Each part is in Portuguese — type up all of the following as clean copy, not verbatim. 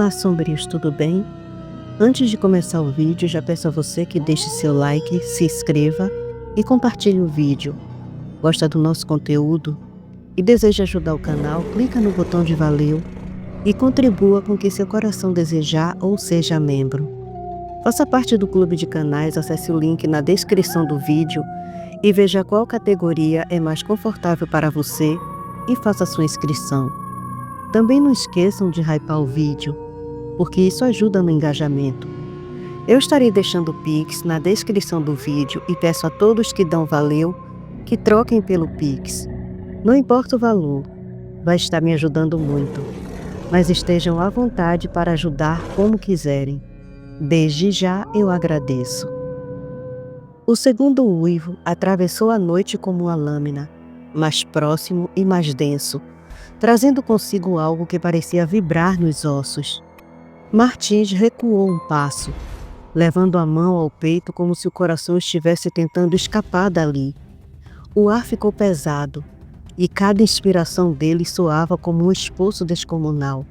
Olá, sombrios, tudo bem? Antes de começar o vídeo, já peço a você que deixe seu like, se inscreva e compartilhe o vídeo. Gosta do nosso conteúdo e deseja ajudar o canal? Clica no botão de valeu e contribua com o que seu coração desejar ou seja membro. Faça parte do clube de canais, acesse o link na descrição do vídeo e veja qual categoria é mais confortável para você e faça sua inscrição. Também não esqueçam de hypar o vídeo, porque isso ajuda no engajamento. Eu estarei deixando o Pix na descrição do vídeo e peço a todos que dão valeu que troquem pelo Pix. Não importa o valor, vai estar me ajudando muito, mas estejam à vontade para ajudar como quiserem. Desde já eu agradeço. O segundo uivo atravessou a noite como uma lâmina, mais próximo e mais denso, trazendo consigo algo que parecia vibrar nos ossos. Martins recuou um passo, levando a mão ao peito como se o coração estivesse tentando escapar dali. O ar ficou pesado, e cada inspiração dele soava como um esforço descomunal,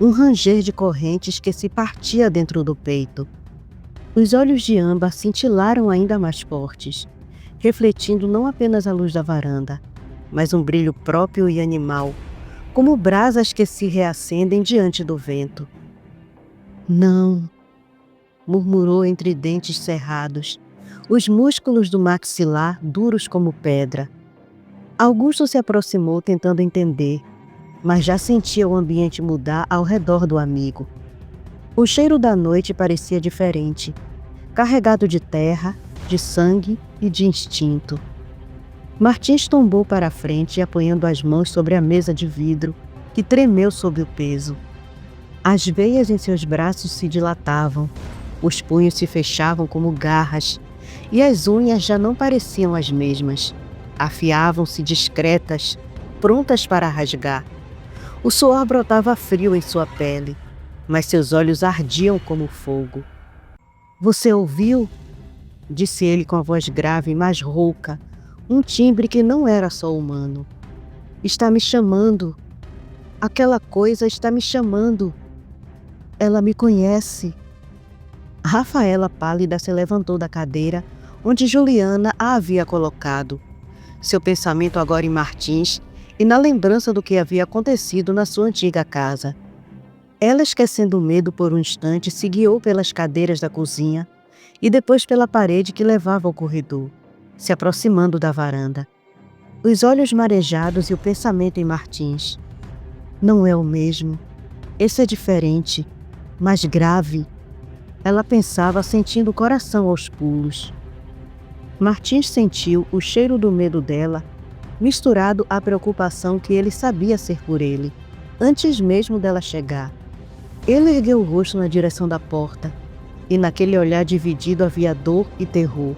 um ranger de correntes que se partia dentro do peito. Os olhos de âmbar cintilaram ainda mais fortes, refletindo não apenas a luz da varanda, mas um brilho próprio e animal, como brasas que se reacendem diante do vento. Não, murmurou entre dentes cerrados, os músculos do maxilar duros como pedra. Augusto se aproximou tentando entender, mas já sentia o ambiente mudar ao redor do amigo. O cheiro da noite parecia diferente, carregado de terra, de sangue e de instinto. Martins tombou para a frente, apoiando as mãos sobre a mesa de vidro, que tremeu sob o peso. As veias em seus braços se dilatavam, os punhos se fechavam como garras, e as unhas já não pareciam as mesmas. Afiavam-se discretas, prontas para rasgar. O suor brotava frio em sua pele, mas seus olhos ardiam como fogo. "Você ouviu?" disse ele com a voz grave, mais rouca, um timbre que não era só humano. "Está me chamando. Aquela coisa está me chamando. Ela me conhece." Rafaela, pálida, se levantou da cadeira onde Juliana a havia colocado. Seu pensamento agora em Martins e na lembrança do que havia acontecido na sua antiga casa. Ela, esquecendo o medo por um instante, se guiou pelas cadeiras da cozinha e depois pela parede que levava ao corredor, se aproximando da varanda. Os olhos marejados e o pensamento em Martins. Não é o mesmo. Esse é diferente, mais grave. Ela pensava, sentindo o coração aos pulos. Martins sentiu o cheiro do medo dela, misturado à preocupação que ele sabia ser por ele, antes mesmo dela chegar. Ele ergueu o rosto na direção da porta, e naquele olhar dividido havia dor e terror.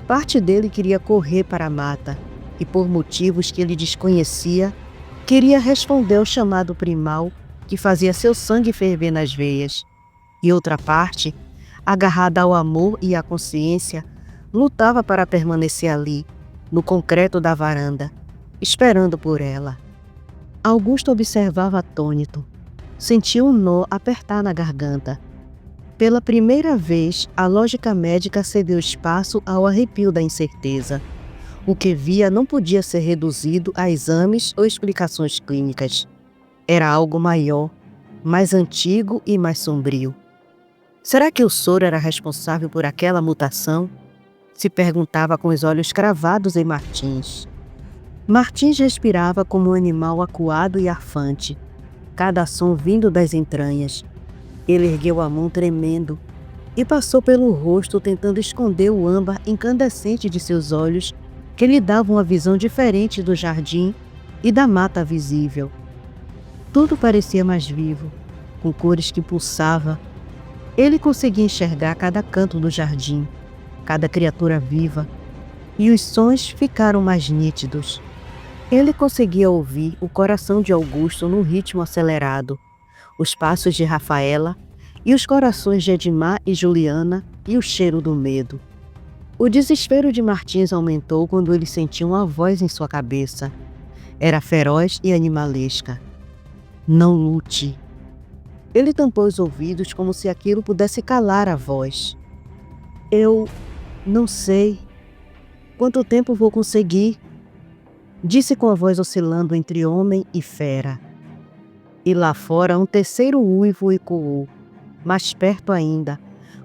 Parte dele queria correr para a mata, e por motivos que ele desconhecia, queria responder ao chamado primal que fazia seu sangue ferver nas veias. E outra parte, agarrada ao amor e à consciência, lutava para permanecer ali, no concreto da varanda, esperando por ela. Augusto observava atônito. Sentiu um nó apertar na garganta. Pela primeira vez, a lógica médica cedeu espaço ao arrepio da incerteza. O que via não podia ser reduzido a exames ou explicações clínicas. Era algo maior, mais antigo e mais sombrio. Será que o soro era responsável por aquela mutação? Se perguntava com os olhos cravados em Martins. Martins respirava como um animal acuado e arfante, cada som vindo das entranhas. Ele ergueu a mão tremendo e passou pelo rosto tentando esconder o âmbar incandescente de seus olhos que lhe davam uma visão diferente do jardim e da mata visível. Tudo parecia mais vivo, com cores que pulsavam. Ele conseguia enxergar cada canto do jardim, cada criatura viva, e os sons ficaram mais nítidos. Ele conseguia ouvir o coração de Augusto num ritmo acelerado, os passos de Rafaela e os corações de Edmar e Juliana e o cheiro do medo. O desespero de Martins aumentou quando ele sentiu uma voz em sua cabeça. Era feroz e animalesca. "Não lute." Ele tampou os ouvidos como se aquilo pudesse calar a voz. Eu não sei quanto tempo vou conseguir, disse com a voz oscilando entre homem e fera. E lá fora um terceiro uivo ecoou, mais perto ainda,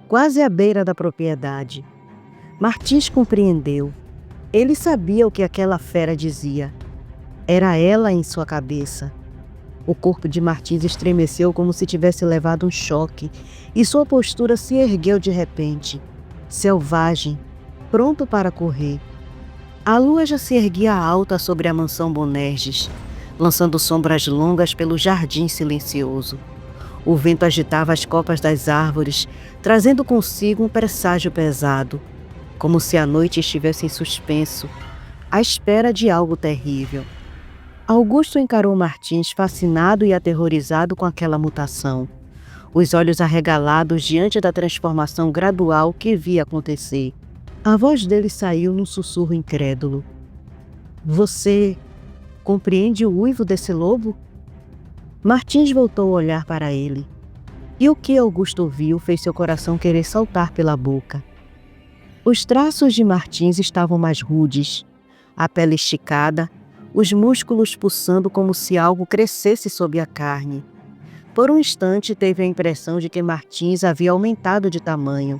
quase à beira da propriedade. Martins compreendeu. Ele sabia o que aquela fera dizia. Era ela em sua cabeça. O corpo de Martins estremeceu como se tivesse levado um choque, e sua postura se ergueu de repente, selvagem, pronto para correr. A lua já se erguia alta sobre a mansão Bonerges, lançando sombras longas pelo jardim silencioso. O vento agitava as copas das árvores, trazendo consigo um presságio pesado, como se a noite estivesse em suspenso, à espera de algo terrível. Augusto encarou Martins fascinado e aterrorizado com aquela mutação, os olhos arregalados diante da transformação gradual que via acontecer. A voz dele saiu num sussurro incrédulo. Você compreende o uivo desse lobo? Martins voltou a olhar para ele, e o que Augusto viu fez seu coração querer saltar pela boca. Os traços de Martins estavam mais rudes, a pele esticada, os músculos pulsando como se algo crescesse sob a carne. Por um instante teve a impressão de que Martins havia aumentado de tamanho.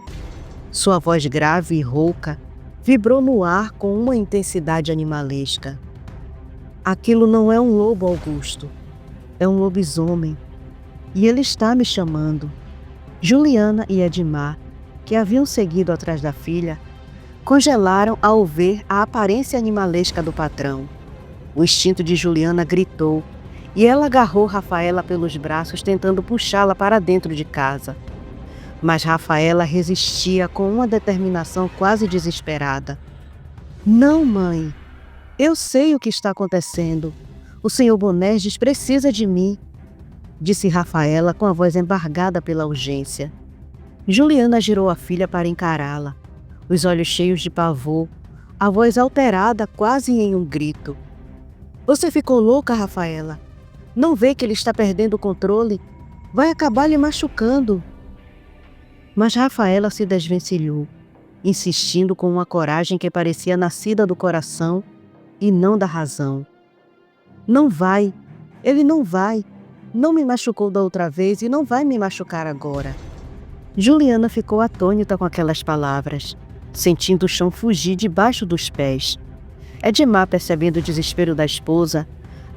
Sua voz grave e rouca vibrou no ar com uma intensidade animalesca. Aquilo não é um lobo, Augusto. É um lobisomem. E ele está me chamando. Juliana e Edmar, que haviam seguido atrás da filha, congelaram ao ver a aparência animalesca do patrão. O instinto de Juliana gritou, e ela agarrou Rafaela pelos braços, tentando puxá-la para dentro de casa. Mas Rafaela resistia com uma determinação quase desesperada. Não, mãe. Eu sei o que está acontecendo. O senhor Bonerges precisa de mim, disse Rafaela com a voz embargada pela urgência. Juliana girou a filha para encará-la, os olhos cheios de pavor, a voz alterada quase em um grito. Você ficou louca, Rafaela? Não vê que ele está perdendo o controle? Vai acabar lhe machucando. Mas Rafaela se desvencilhou, insistindo com uma coragem que parecia nascida do coração e não da razão. Não vai, ele não vai. Não me machucou da outra vez e não vai me machucar agora. Juliana ficou atônita com aquelas palavras, sentindo o chão fugir debaixo dos pés. Edmar, percebendo o desespero da esposa,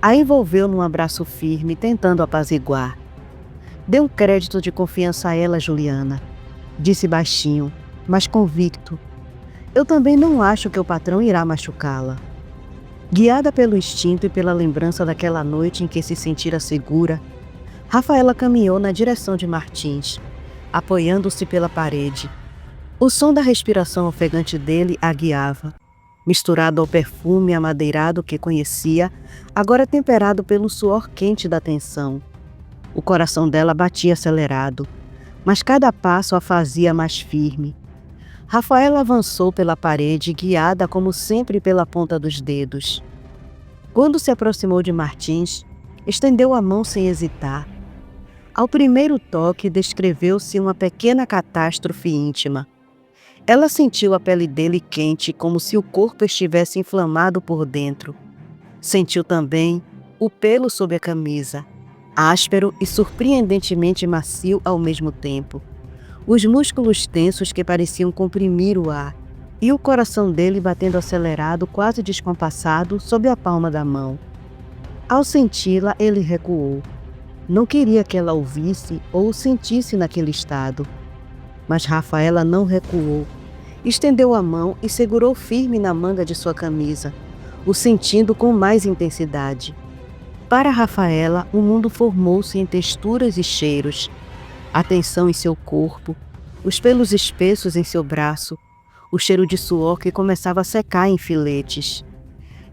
a envolveu num abraço firme, tentando apaziguar. Dê um crédito de confiança a ela, Juliana, disse baixinho, mas convicto. Eu também não acho que o patrão irá machucá-la. Guiada pelo instinto e pela lembrança daquela noite em que se sentira segura, Rafaela caminhou na direção de Martins, apoiando-se pela parede. O som da respiração ofegante dele a guiava, misturado ao perfume amadeirado que conhecia, agora temperado pelo suor quente da tensão. O coração dela batia acelerado, mas cada passo a fazia mais firme. Rafaela avançou pela parede, guiada como sempre pela ponta dos dedos. Quando se aproximou de Martins, estendeu a mão sem hesitar. Ao primeiro toque, descreveu-se uma pequena catástrofe íntima. Ela sentiu a pele dele quente, como se o corpo estivesse inflamado por dentro. Sentiu também o pelo sob a camisa, áspero e surpreendentemente macio ao mesmo tempo. Os músculos tensos que pareciam comprimir o ar, e o coração dele batendo acelerado, quase descompassado, sob a palma da mão. Ao senti-la, ele recuou. Não queria que ela ouvisse ou o sentisse naquele estado. Mas Rafaela não recuou. Estendeu a mão e segurou firme na manga de sua camisa, o sentindo com mais intensidade. Para Rafaela, o mundo formou-se em texturas e cheiros. A tensão em seu corpo, os pelos espessos em seu braço, o cheiro de suor que começava a secar em filetes.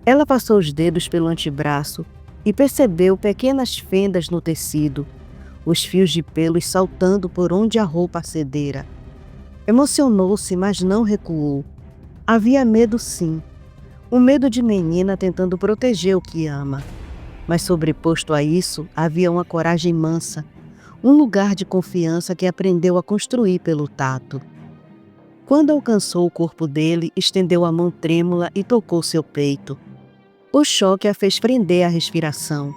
Ela passou os dedos pelo antebraço e percebeu pequenas fendas no tecido, os fios de pelos saltando por onde a roupa cedera. Emocionou-se, mas não recuou. Havia medo, sim. O medo de menina tentando proteger o que ama. Mas sobreposto a isso, havia uma coragem mansa, um lugar de confiança que aprendeu a construir pelo tato. Quando alcançou o corpo dele, estendeu a mão trêmula e tocou seu peito. O choque a fez prender a respiração.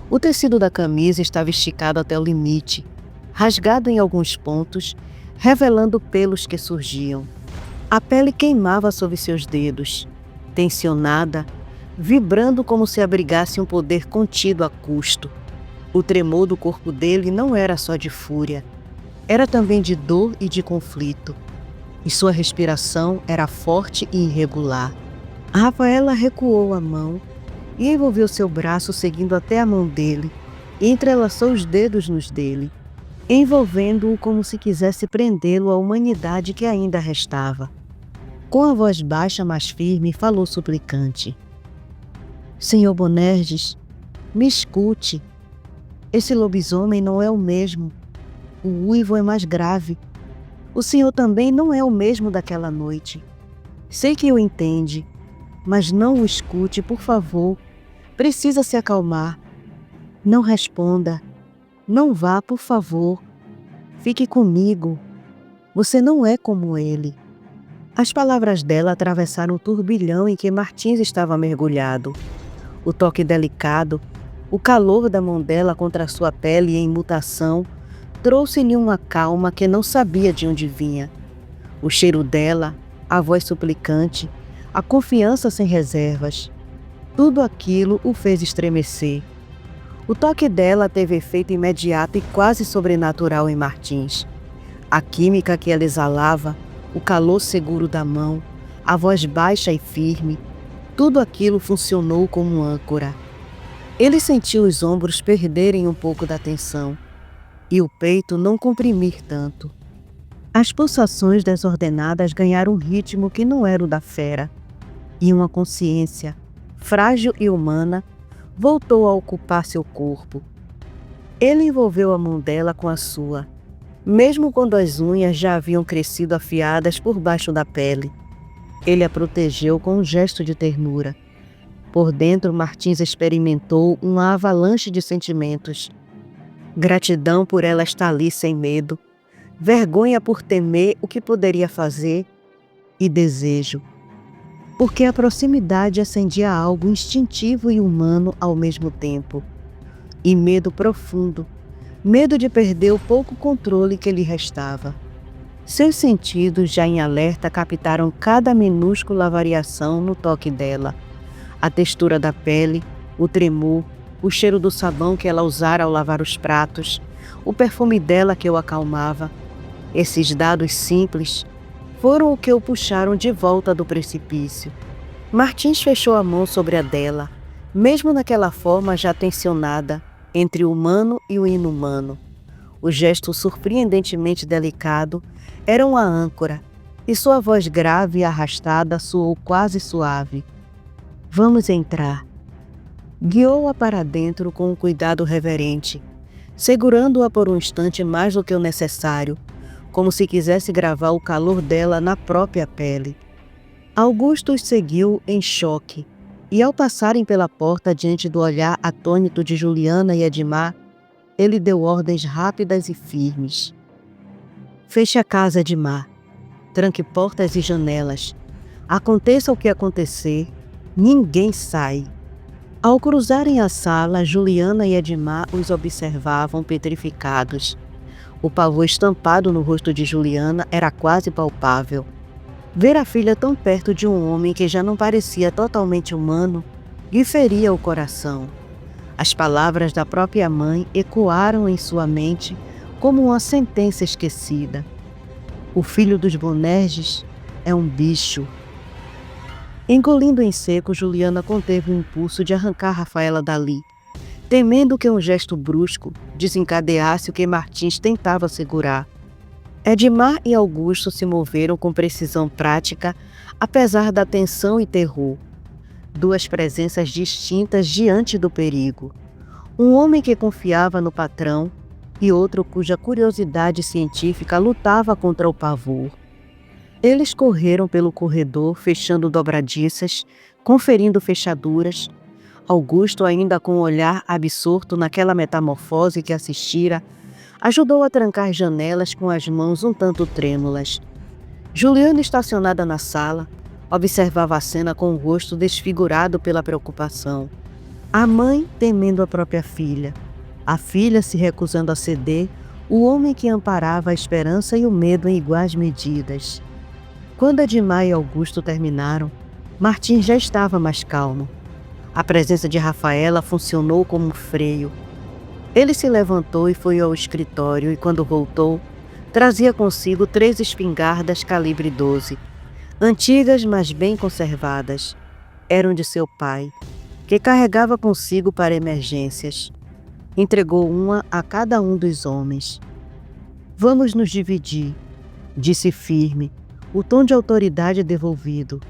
O tecido da camisa estava esticado até o limite, rasgado em alguns pontos, revelando pelos que surgiam. A pele queimava sob seus dedos, tensionada, vibrando como se abrigasse um poder contido a custo. O tremor do corpo dele não era só de fúria, era também de dor e de conflito. E sua respiração era forte e irregular. Rafaela recuou a mão e envolveu seu braço seguindo até a mão dele e entrelaçou os dedos nos dele, envolvendo-o como se quisesse prendê-lo à humanidade que ainda restava. Com a voz baixa, mas firme, falou suplicante: Senhor Bonerges, me escute. Esse lobisomem não é o mesmo. O uivo é mais grave. O senhor também não é o mesmo daquela noite. Sei que o entende, mas não o escute, por favor. Precisa se acalmar. Não responda. Não vá, por favor. Fique comigo. Você não é como ele. As palavras dela atravessaram o turbilhão em que Martins estava mergulhado. O toque delicado, o calor da mão dela contra a sua pele em mutação, trouxe-lhe uma calma que não sabia de onde vinha. O cheiro dela, a voz suplicante, a confiança sem reservas. Tudo aquilo o fez estremecer. O toque dela teve efeito imediato e quase sobrenatural em Martins. A química que ela exalava, o calor seguro da mão, a voz baixa e firme, tudo aquilo funcionou como âncora. Ele sentiu os ombros perderem um pouco da tensão e o peito não comprimir tanto. As pulsações desordenadas ganharam um ritmo que não era o da fera, e uma consciência, frágil e humana, voltou a ocupar seu corpo. Ele envolveu a mão dela com a sua, mesmo quando as unhas já haviam crescido afiadas por baixo da pele. Ele a protegeu com um gesto de ternura. Por dentro, Martins experimentou uma avalanche de sentimentos. Gratidão por ela estar ali sem medo, vergonha por temer o que poderia fazer e desejo, porque a proximidade acendia algo instintivo e humano ao mesmo tempo, e medo profundo, medo de perder o pouco controle que lhe restava. Seus sentidos, já em alerta, captaram cada minúscula variação no toque dela. A textura da pele, o tremor, o cheiro do sabão que ela usara ao lavar os pratos, o perfume dela que o acalmava. Esses dados simples foram o que o puxaram de volta do precipício. Martins fechou a mão sobre a dela, mesmo naquela forma já tensionada, entre o humano e o inumano. O gesto surpreendentemente delicado era uma âncora, e sua voz grave e arrastada soou quase suave. Vamos entrar. Guiou-a para dentro com um cuidado reverente, segurando-a por um instante mais do que o necessário, como se quisesse gravar o calor dela na própria pele. Augusto os seguiu em choque, e ao passarem pela porta diante do olhar atônito de Juliana e Edmar, ele deu ordens rápidas e firmes. Feche a casa, Edmar. Tranque portas e janelas. Aconteça o que acontecer, ninguém sai. Ao cruzarem a sala, Juliana e Edmar os observavam petrificados. O pavor estampado no rosto de Juliana era quase palpável. Ver a filha tão perto de um homem que já não parecia totalmente humano lhe feria o coração. As palavras da própria mãe ecoaram em sua mente como uma sentença esquecida. O filho dos Bonerges é um bicho. Engolindo em seco, Juliana conteve o impulso de arrancar Rafaela dali, temendo que um gesto brusco desencadeasse o que Martins tentava segurar. Edmar e Augusto se moveram com precisão prática, apesar da tensão e terror. Duas presenças distintas diante do perigo. Um homem que confiava no patrão e outro cuja curiosidade científica lutava contra o pavor. Eles correram pelo corredor, fechando dobradiças, conferindo fechaduras. Augusto, ainda com o olhar absorto naquela metamorfose que assistira, Ajudou a trancar as janelas com as mãos um tanto trêmulas. Juliana, estacionada na sala, observava a cena com o rosto desfigurado pela preocupação. A mãe temendo a própria filha, a filha se recusando a ceder, o homem que amparava a esperança e o medo em iguais medidas. Quando Edmar e Augusto terminaram, Martim já estava mais calmo. A presença de Rafaela funcionou como um freio. Ele se levantou e foi ao escritório e, quando voltou, trazia consigo 3 espingardas calibre 12, antigas, mas bem conservadas. Eram de seu pai, que carregava consigo para emergências. Entregou uma a cada um dos homens. "Vamos nos dividir", disse firme, o tom de autoridade devolvido.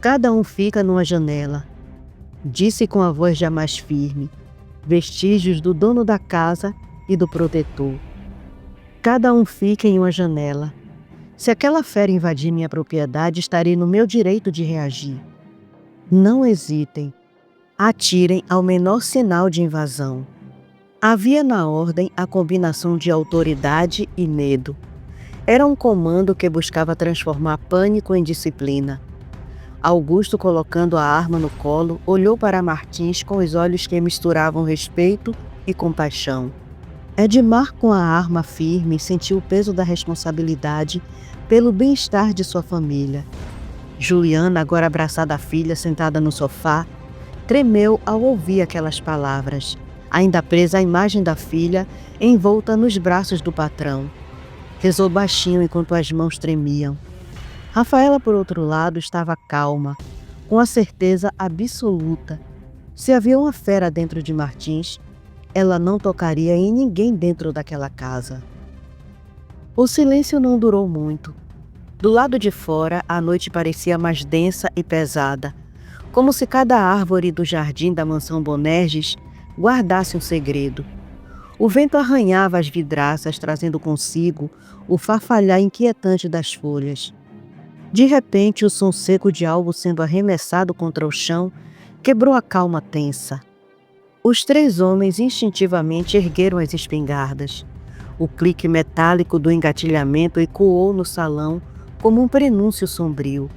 "Cada um fica numa janela", disse com a voz já mais firme, vestígios do dono da casa e do protetor. "Cada um fica em uma janela. Se aquela fera invadir minha propriedade, estarei no meu direito de reagir. Não hesitem. Atirem ao menor sinal de invasão." Havia na ordem a combinação de autoridade e medo. Era um comando que buscava transformar pânico em disciplina. Augusto, colocando a arma no colo, olhou para Martins com os olhos que misturavam respeito e compaixão. Edmar, com a arma firme, sentiu o peso da responsabilidade pelo bem-estar de sua família. Juliana, agora abraçada à filha sentada no sofá, tremeu ao ouvir aquelas palavras, ainda presa à imagem da filha envolta nos braços do patrão. Rezou baixinho enquanto as mãos tremiam. Rafaela, por outro lado, estava calma, com a certeza absoluta. Se havia uma fera dentro de Martins, ela não tocaria em ninguém dentro daquela casa. O silêncio não durou muito. Do lado de fora, a noite parecia mais densa e pesada, como se cada árvore do jardim da mansão Bonerges guardasse um segredo. O vento arranhava as vidraças, trazendo consigo o farfalhar inquietante das folhas. De repente, o som seco de algo sendo arremessado contra o chão quebrou a calma tensa. Os 3 homens instintivamente ergueram as espingardas. O clique metálico do engatilhamento ecoou no salão como um prenúncio sombrio.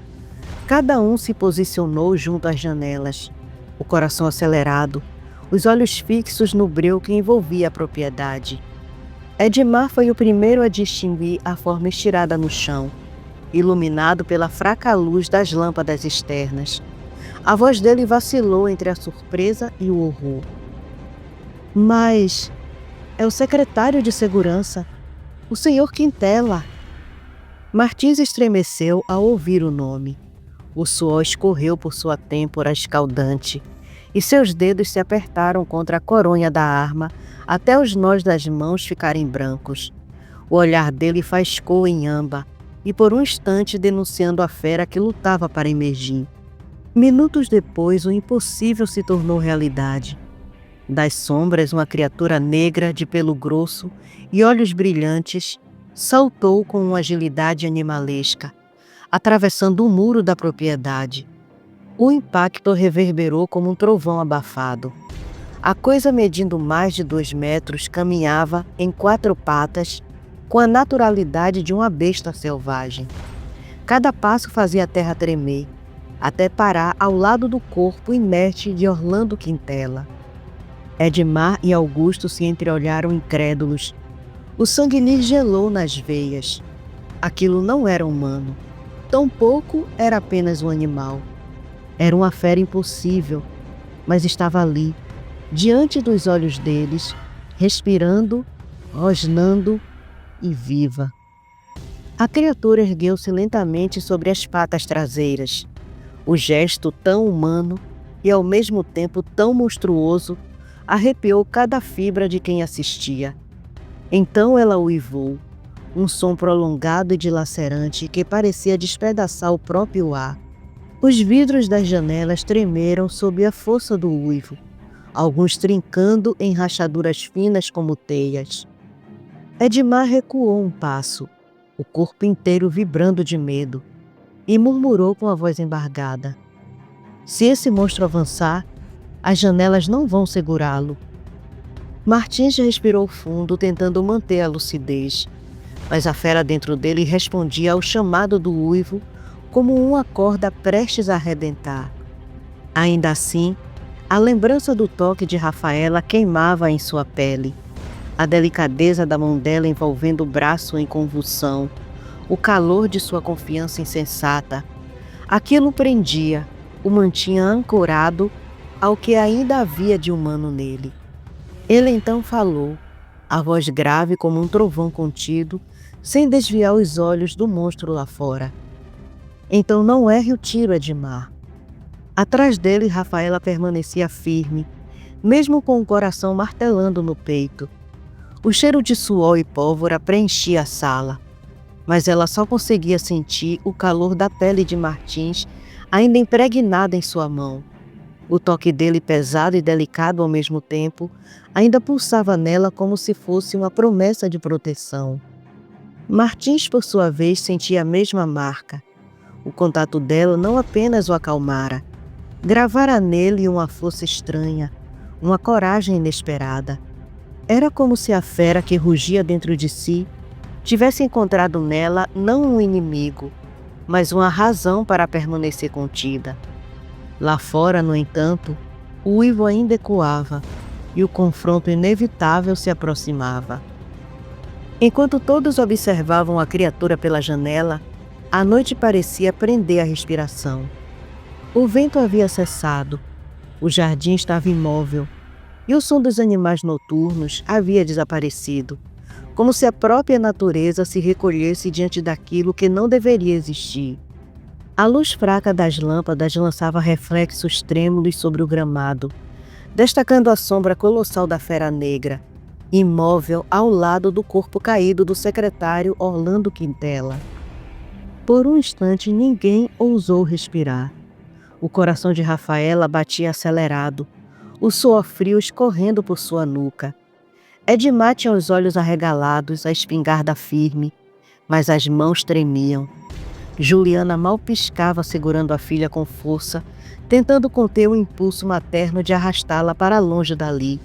Cada um se posicionou junto às janelas, o coração acelerado, os olhos fixos no breu que envolvia a propriedade. Edmar foi o primeiro a distinguir a forma estirada no chão, iluminado pela fraca luz das lâmpadas externas. A voz dele vacilou entre a surpresa e o horror. "Mas é o secretário de segurança, o senhor Quintela." Martins estremeceu ao ouvir o nome. O suor escorreu por sua têmpora escaldante e seus dedos se apertaram contra a coronha da arma até os nós das mãos ficarem brancos. O olhar dele faiscou em âmbar e por um instante denunciando a fera que lutava para emergir. Minutos depois, o impossível se tornou realidade. Das sombras, uma criatura negra de pelo grosso e olhos brilhantes saltou com uma agilidade animalesca, atravessando o muro da propriedade. O impacto reverberou como um trovão abafado. A coisa, medindo mais de 2 metros, caminhava em 4 patas, com a naturalidade de uma besta selvagem. Cada passo fazia a terra tremer, até parar ao lado do corpo inerte de Orlando Quintela. Edmar e Augusto se entreolharam incrédulos. O sangue lhes gelou nas veias. Aquilo não era humano. Tampouco era apenas um animal. Era uma fera impossível, mas estava ali, diante dos olhos deles, respirando, rosnando e viva. A criatura ergueu-se lentamente sobre as patas traseiras. O gesto tão humano e ao mesmo tempo tão monstruoso arrepiou cada fibra de quem assistia. Então ela uivou, um som prolongado e dilacerante que parecia despedaçar o próprio ar. Os vidros das janelas tremeram sob a força do uivo, alguns trincando em rachaduras finas como teias. Edmar recuou um passo, o corpo inteiro vibrando de medo, e murmurou com a voz embargada: "Se esse monstro avançar, as janelas não vão segurá-lo." Martins respirou fundo, tentando manter a lucidez, mas a fera dentro dele respondia ao chamado do uivo como uma corda prestes a arrebentar. Ainda assim, a lembrança do toque de Rafaela queimava em sua pele. A delicadeza da mão dela envolvendo o braço em convulsão, o calor de sua confiança insensata. Aquilo prendia, o mantinha ancorado ao que ainda havia de humano nele. Ele então falou, a voz grave como um trovão contido, sem desviar os olhos do monstro lá fora. Então não erre o tiro, Edmar. Atrás dele, Rafaela permanecia firme, mesmo com o coração martelando no peito. O cheiro de suor e pólvora preenchia a sala, mas ela só conseguia sentir o calor da pele de Martins ainda impregnada em sua mão. O toque dele, pesado e delicado ao mesmo tempo, ainda pulsava nela como se fosse uma promessa de proteção. Martins, por sua vez, sentia a mesma marca. O contato dela não apenas o acalmara, gravara nele uma força estranha, uma coragem inesperada. Era como se a fera que rugia dentro de si tivesse encontrado nela não um inimigo, mas uma razão para permanecer contida. Lá fora, no entanto, o uivo ainda ecoava e o confronto inevitável se aproximava. Enquanto todos observavam a criatura pela janela, a noite parecia prender a respiração. O vento havia cessado, o jardim estava imóvel e o som dos animais noturnos havia desaparecido, como se a própria natureza se recolhesse diante daquilo que não deveria existir. A luz fraca das lâmpadas lançava reflexos trêmulos sobre o gramado, destacando a sombra colossal da fera negra, imóvel ao lado do corpo caído do secretário Orlando Quintela. Por um instante ninguém ousou respirar. O coração de Rafaela batia acelerado, o suor frio escorrendo por sua nuca. Edmar tinha os olhos arregalados, a espingarda firme, mas as mãos tremiam. Juliana mal piscava segurando a filha com força, tentando conter o impulso materno de arrastá-la para longe dali.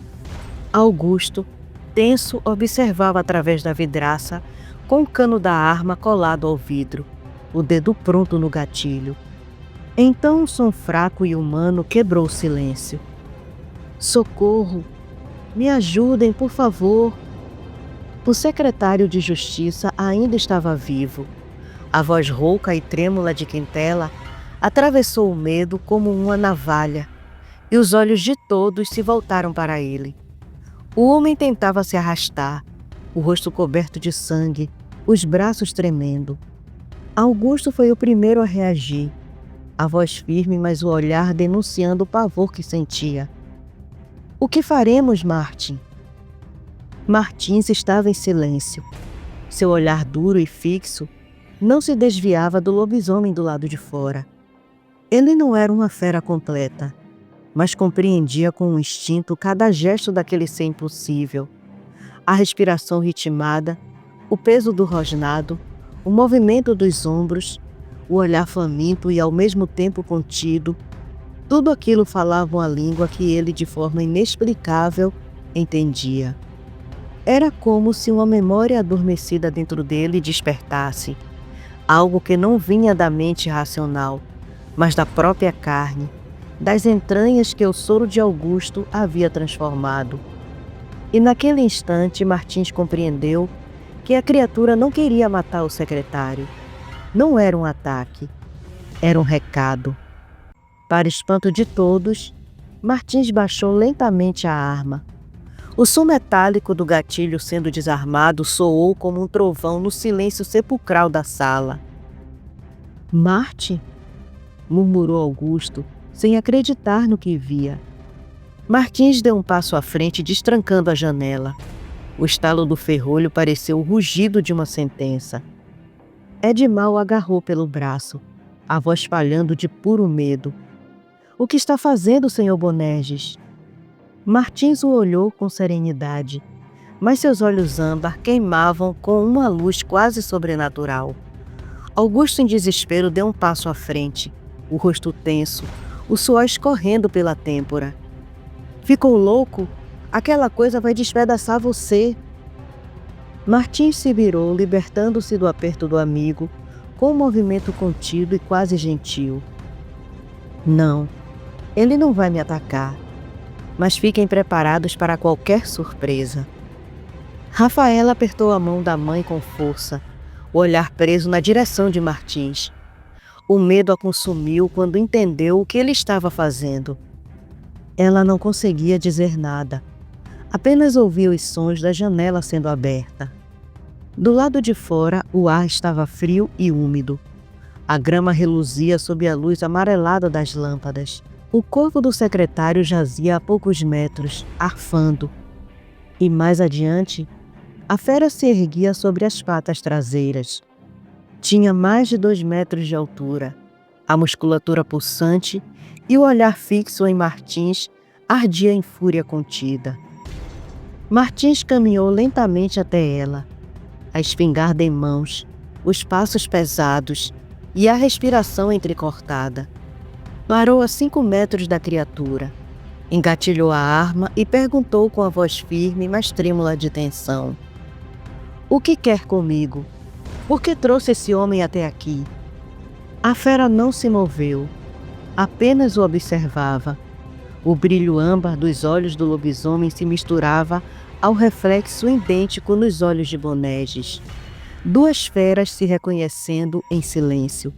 Augusto, tenso, observava através da vidraça, com o cano da arma colado ao vidro, o dedo pronto no gatilho. Então um som fraco e humano quebrou o silêncio. Socorro! Me ajudem, por favor! O secretário de Justiça ainda estava vivo. A voz rouca e trêmula de Quintela atravessou o medo como uma navalha, e os olhos de todos se voltaram para ele. O homem tentava se arrastar, o rosto coberto de sangue, os braços tremendo. Augusto foi o primeiro a reagir, a voz firme, mas o olhar denunciando o pavor que sentia. O que faremos, Martin? Martins estava em silêncio. Seu olhar duro e fixo não se desviava do lobisomem do lado de fora. Ele não era uma fera completa, mas compreendia com um instinto cada gesto daquele ser impossível. A respiração ritmada, o peso do rosnado, o movimento dos ombros, o olhar faminto e ao mesmo tempo contido, tudo aquilo falava uma língua que ele, de forma inexplicável, entendia. Era como se uma memória adormecida dentro dele despertasse, algo que não vinha da mente racional, mas da própria carne, das entranhas que o soro de Augusto havia transformado. E naquele instante Martins compreendeu que a criatura não queria matar o secretário. Não era um ataque, era um recado. Para espanto de todos, Martins baixou lentamente a arma. O som metálico do gatilho sendo desarmado soou como um trovão no silêncio sepulcral da sala. Martin? Murmurou Augusto, sem acreditar no que via. Martins deu um passo à frente, destrancando a janela. O estalo do ferrolho pareceu o rugido de uma sentença. Edmar o agarrou pelo braço, a voz falhando de puro medo. O que está fazendo, Sr. Bonerges? Martins o olhou com serenidade, mas seus olhos âmbar queimavam com uma luz quase sobrenatural. Augusto, em desespero, deu um passo à frente, o rosto tenso, o suor escorrendo pela têmpora. Ficou louco? Aquela coisa vai despedaçar você. Martins se virou, libertando-se do aperto do amigo, com um movimento contido e quase gentil. Não, ele não vai me atacar, mas fiquem preparados para qualquer surpresa. Rafaela apertou a mão da mãe com força, o olhar preso na direção de Martins. O medo a consumiu quando entendeu o que ele estava fazendo. Ela não conseguia dizer nada, apenas ouvia os sons da janela sendo aberta. Do lado de fora, o ar estava frio e úmido. A grama reluzia sob a luz amarelada das lâmpadas. O corpo do secretário jazia a poucos metros, arfando. E mais adiante, a fera se erguia sobre as patas traseiras. Tinha mais de 2 metros de altura, a musculatura pulsante e o olhar fixo em Martins ardia em fúria contida. Martins caminhou lentamente até ela, a espingarda em mãos, os passos pesados e a respiração entrecortada. Parou a 5 metros da criatura, engatilhou a arma e perguntou com a voz firme, mas trêmula de tensão: "O que quer comigo? Por que trouxe esse homem até aqui?" A fera não se moveu, apenas o observava. O brilho âmbar dos olhos do lobisomem se misturava ao reflexo idêntico nos olhos de Bonerges. 2 feras se reconhecendo em silêncio.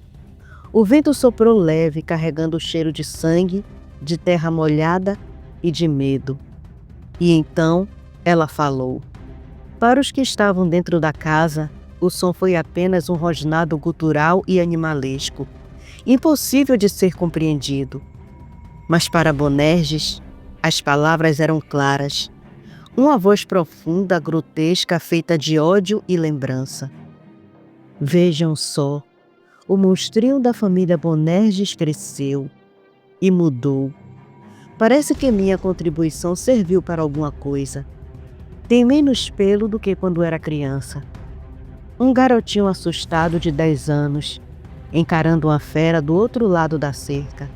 O vento soprou leve, carregando o cheiro de sangue, de terra molhada e de medo. E então ela falou. Para os que estavam dentro da casa, o som foi apenas um rosnado gutural e animalesco, impossível de ser compreendido. Mas para Bonerges, as palavras eram claras. Uma voz profunda, grotesca, feita de ódio e lembrança. Vejam só, o monstrinho da família Bonerges cresceu e mudou. Parece que minha contribuição serviu para alguma coisa. Tem menos pelo do que quando era criança. Um garotinho assustado de 10 anos, encarando uma fera do outro lado da cerca.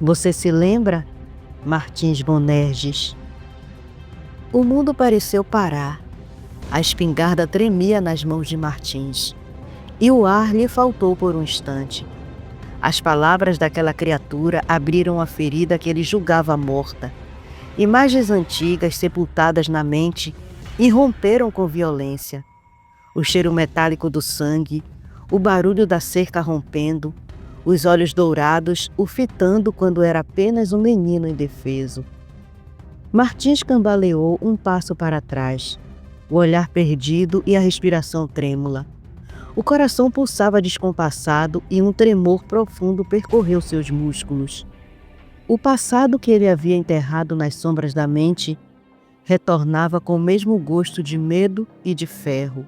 Você se lembra, Martins Bonerges? O mundo pareceu parar. A espingarda tremia nas mãos de Martins. E o ar lhe faltou por um instante. As palavras daquela criatura abriram a ferida que ele julgava morta. Imagens antigas, sepultadas na mente, irromperam com violência. O cheiro metálico do sangue, o barulho da cerca rompendo, os olhos dourados o fitando quando era apenas um menino indefeso. Martins cambaleou um passo para trás, o olhar perdido e a respiração trêmula. O coração pulsava descompassado e um tremor profundo percorreu seus músculos. O passado que ele havia enterrado nas sombras da mente retornava com o mesmo gosto de medo e de ferro.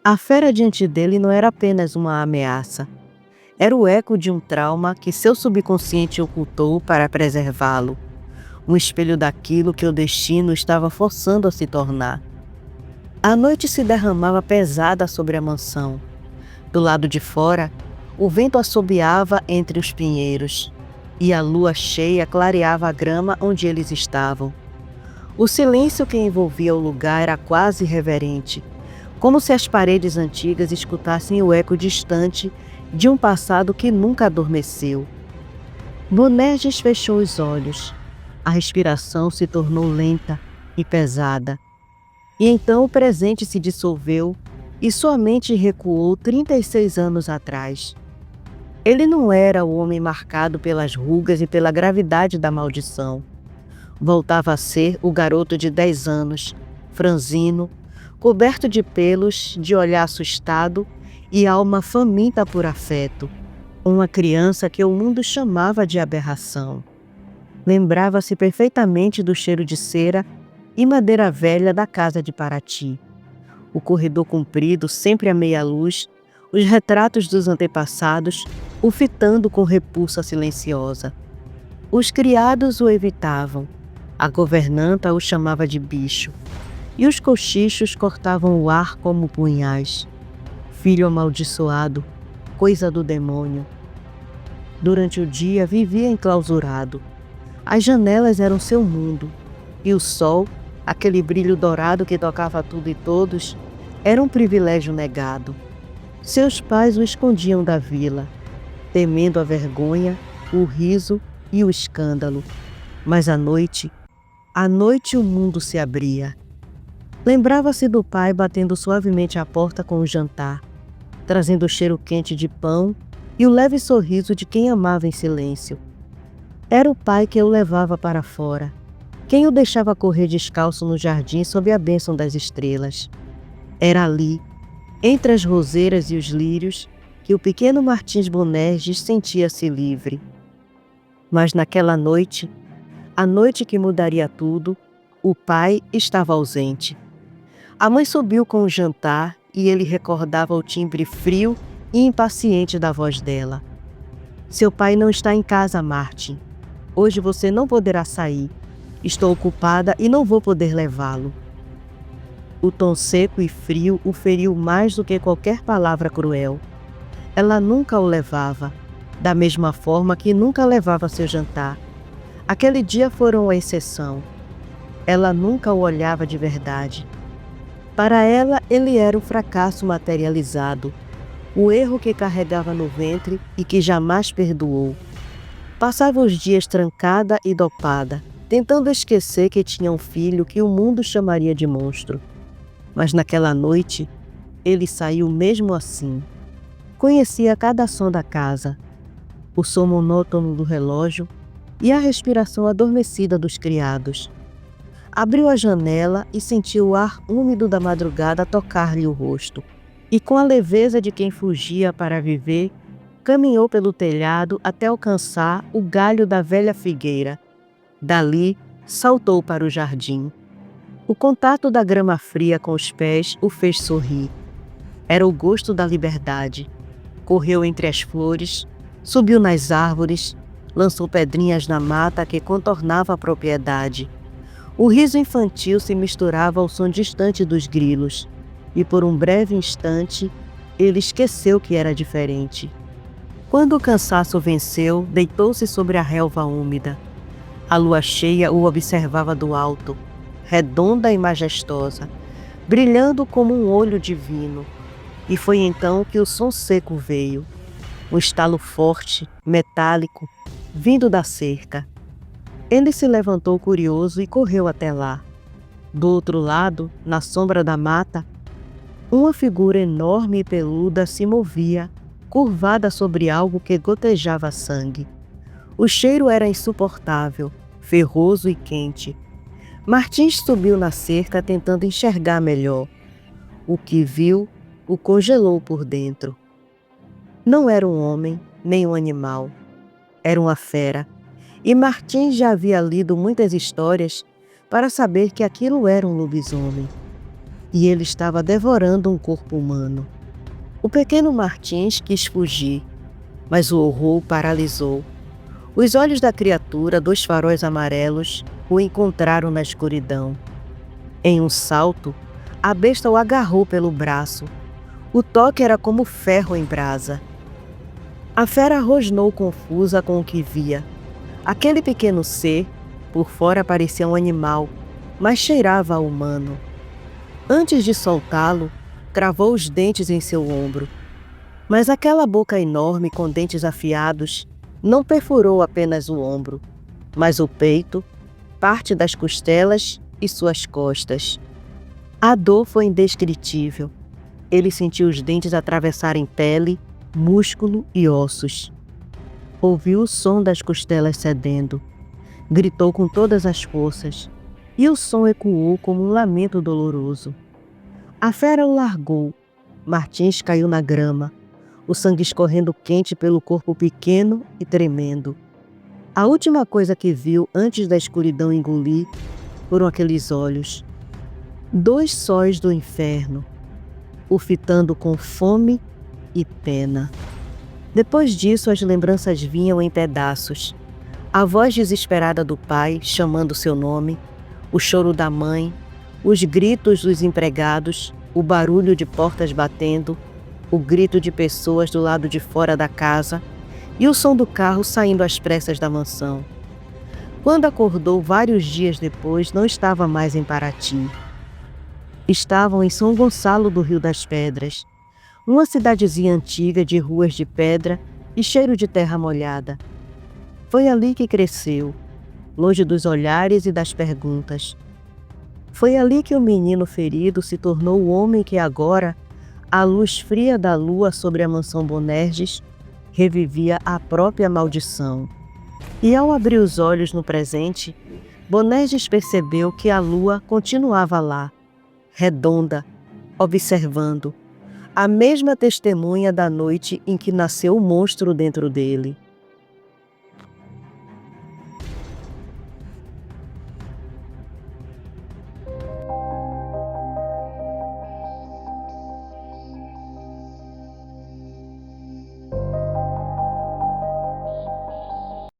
A fera diante dele não era apenas uma ameaça. Era o eco de um trauma que seu subconsciente ocultou para preservá-lo. Um espelho daquilo que o destino estava forçando a se tornar. A noite se derramava pesada sobre a mansão. Do lado de fora, o vento assobiava entre os pinheiros, e a lua cheia clareava a grama onde eles estavam. O silêncio que envolvia o lugar era quase reverente, como se as paredes antigas escutassem o eco distante de um passado que nunca adormeceu. Bonerges fechou os olhos. A respiração se tornou lenta e pesada. E então o presente se dissolveu e sua mente recuou 36 anos atrás. Ele não era o homem marcado pelas rugas e pela gravidade da maldição. Voltava a ser o garoto de 10 anos, franzino, coberto de pelos, de olhar assustado e alma faminta por afeto. Uma criança que o mundo chamava de aberração. Lembrava-se perfeitamente do cheiro de cera e madeira velha da casa de Paraty. O corredor comprido, sempre à meia luz, os retratos dos antepassados, o fitando com repulsa silenciosa. Os criados o evitavam, a governanta o chamava de bicho, e os cochichos cortavam o ar como punhais. Filho amaldiçoado, coisa do demônio. Durante o dia vivia enclausurado. As janelas eram seu mundo. E o sol, aquele brilho dourado que tocava tudo e todos, era um privilégio negado. Seus pais o escondiam da vila, temendo a vergonha, o riso e o escândalo. Mas à noite o mundo se abria. Lembrava-se do pai batendo suavemente à porta com o jantar, trazendo o cheiro quente de pão e o leve sorriso de quem amava em silêncio. Era o pai que o levava para fora, quem o deixava correr descalço no jardim sob a bênção das estrelas. Era ali, entre as roseiras e os lírios, que o pequeno Martins Bonerges sentia-se livre. Mas naquela noite, a noite que mudaria tudo, o pai estava ausente. A mãe subiu com o jantar e ele recordava o timbre frio e impaciente da voz dela. Seu pai não está em casa, Martin. Hoje você não poderá sair. Estou ocupada e não vou poder levá-lo. O tom seco e frio o feriu mais do que qualquer palavra cruel. Ela nunca o levava, da mesma forma que nunca levava seu jantar. Aquele dia foram a exceção. Ela nunca o olhava de verdade. Para ela, ele era um fracasso materializado, o erro que carregava no ventre e que jamais perdoou. Passava os dias trancada e dopada, tentando esquecer que tinha um filho que o mundo chamaria de monstro. Mas naquela noite, ele saiu mesmo assim. Conhecia cada som da casa, o som monótono do relógio e a respiração adormecida dos criados. Abriu a janela e sentiu o ar úmido da madrugada tocar-lhe o rosto. E com a leveza de quem fugia para viver, caminhou pelo telhado até alcançar o galho da velha figueira. Dali, saltou para o jardim. O contato da grama fria com os pés o fez sorrir. Era o gosto da liberdade. Correu entre as flores, subiu nas árvores, lançou pedrinhas na mata que contornava a propriedade. O riso infantil se misturava ao som distante dos grilos, e por um breve instante, ele esqueceu que era diferente. Quando o cansaço venceu, deitou-se sobre a relva úmida. A lua cheia o observava do alto, redonda e majestosa, brilhando como um olho divino. E foi então que o som seco veio, um estalo forte, metálico, vindo da cerca. Ele se levantou curioso e correu até lá. Do outro lado, na sombra da mata, uma figura enorme e peluda se movia, curvada sobre algo que gotejava sangue. O cheiro era insuportável, ferroso e quente. Martins subiu na cerca tentando enxergar melhor. O que viu o congelou por dentro. Não era um homem, nem um animal. Era uma fera. E Martins já havia lido muitas histórias para saber que aquilo era um lobisomem. E ele estava devorando um corpo humano. O pequeno Martins quis fugir, mas o horror o paralisou. Os olhos da criatura, dois faróis amarelos, o encontraram na escuridão. Em um salto, a besta o agarrou pelo braço. O toque era como ferro em brasa. A fera rosnou confusa com o que via. Aquele pequeno ser, por fora parecia um animal, mas cheirava a humano. Antes de soltá-lo, cravou os dentes em seu ombro. Mas aquela boca enorme com dentes afiados não perfurou apenas o ombro, mas o peito, parte das costelas e suas costas. A dor foi indescritível. Ele sentiu os dentes atravessarem pele, músculo e ossos. Ouviu o som das costelas cedendo. Gritou com todas as forças, e o som ecoou como um lamento doloroso. A fera o largou. Martins caiu na grama, o sangue escorrendo quente pelo corpo pequeno e tremendo. A última coisa que viu antes da escuridão engolir foram aqueles olhos. 2 sóis do inferno, o fitando com fome e pena. Depois disso, as lembranças vinham em pedaços. A voz desesperada do pai, chamando seu nome, o choro da mãe, os gritos dos empregados, o barulho de portas batendo, o grito de pessoas do lado de fora da casa e o som do carro saindo às pressas da mansão. Quando acordou vários dias depois, não estava mais em Paraty. Estavam em São Gonçalo do Rio das Pedras, uma cidadezinha antiga de ruas de pedra e cheiro de terra molhada. Foi ali que cresceu, longe dos olhares e das perguntas. Foi ali que o menino ferido se tornou o homem que agora, à luz fria da lua sobre a mansão Bonerges, revivia a própria maldição. E ao abrir os olhos no presente, Bonerges percebeu que a lua continuava lá, redonda, observando, a mesma testemunha da noite em que nasceu o monstro dentro dele.